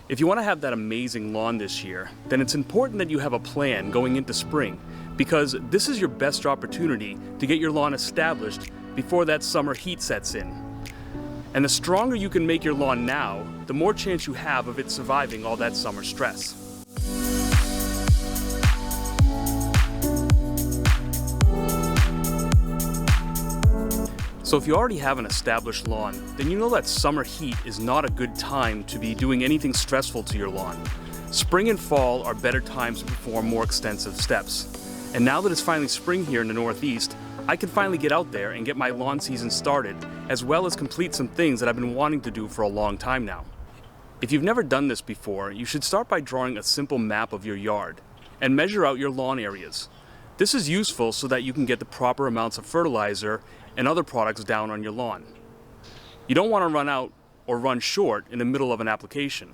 If you want to have that amazing lawn this year, then it's important that you have a plan going into spring, because this is your best opportunity to get your lawn established before that summer heat sets in. And the stronger you can make your lawn now, the more chance you have of it surviving all that summer stress. So if you already have an established lawn, then you know that summer heat is not a good time to be doing anything stressful to your lawn. Spring and fall are better times to perform more extensive steps. And now that it's finally spring here in the Northeast, I can finally get out there and get my lawn season started, as well as complete some things that I've been wanting to do for a long time now. If you've never done this before, you should start by drawing a simple map of your yard and measure out your lawn areas. This is useful so that you can get the proper amounts of fertilizer and other products down on your lawn. You don't want to run out or run short in the middle of an application.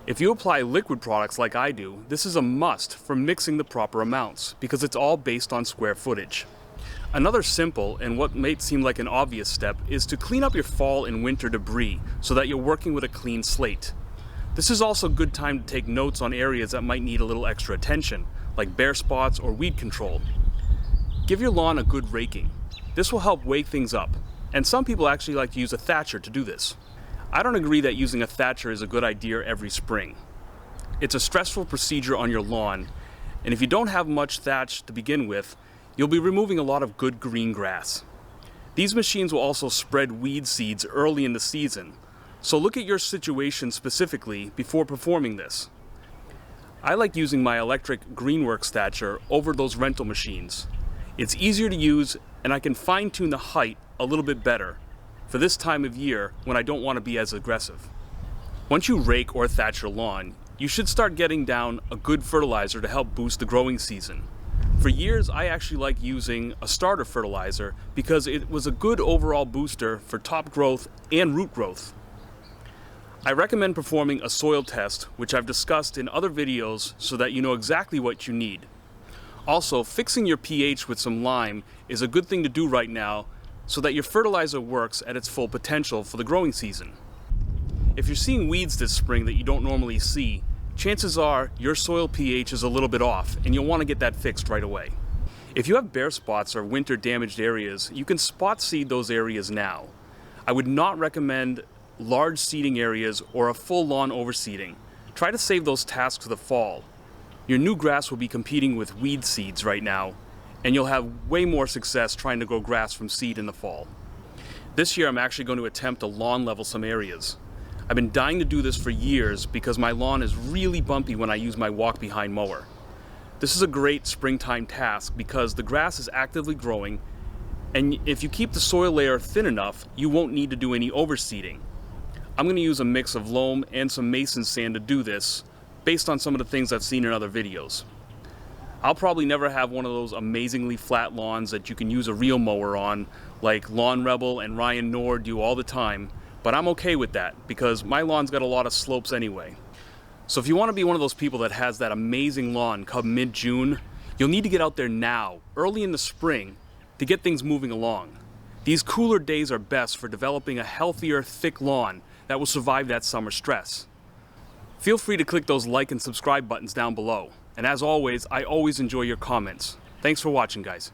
If you apply liquid products like I do, this is a must for mixing the proper amounts because it's all based on square footage. Another simple and what may seem like an obvious step is to clean up your fall and winter debris so that you're working with a clean slate. This is also a good time to take notes on areas that might need a little extra attention, like bare spots or weed control. Give your lawn a good raking. This will help wake things up, and some people actually like to use a thatcher to do this. I don't agree that using a thatcher is a good idea every spring. It's a stressful procedure on your lawn, and if you don't have much thatch to begin with, you'll be removing a lot of good green grass. These machines will also spread weed seeds early in the season, so look at your situation specifically before performing this. I like using my electric Greenworks thatcher over those rental machines. It's easier to use, and I can fine-tune the height a little bit better for this time of year when I don't want to be as aggressive. Once you rake or thatch your lawn, you should start getting down a good fertilizer to help boost the growing season. For years, I actually liked using a starter fertilizer because it was a good overall booster for top growth and root growth. I recommend performing a soil test, which I've discussed in other videos so that you know exactly what you need. Also, fixing your pH with some lime is a good thing to do right now so that your fertilizer works at its full potential for the growing season. If you're seeing weeds this spring that you don't normally see, chances are your soil pH is a little bit off and you'll want to get that fixed right away. If you have bare spots or winter damaged areas, you can spot seed those areas now. I would not recommend large seeding areas or a full lawn overseeding. Try to save those tasks for the fall. Your new grass will be competing with weed seeds right now, and you'll have way more success trying to grow grass from seed in the fall. This year I'm actually going to attempt to lawn level some areas. I've been dying to do this for years because my lawn is really bumpy when I use my walk-behind mower. This is a great springtime task because the grass is actively growing, and if you keep the soil layer thin enough, you won't need to do any overseeding. I'm going to use a mix of loam and some mason sand to do this, based on some of the things I've seen in other videos. I'll probably never have one of those amazingly flat lawns that you can use a real mower on, like Lawn Rebel and Ryan Knorr do all the time, but I'm okay with that because my lawn's got a lot of slopes anyway. So if you want to be one of those people that has that amazing lawn come mid-June, you'll need to get out there now, early in the spring, to get things moving along. These cooler days are best for developing a healthier, thick lawn that will survive that summer stress. Feel free to click those like and subscribe buttons down below. And as always, I always enjoy your comments. Thanks for watching, guys.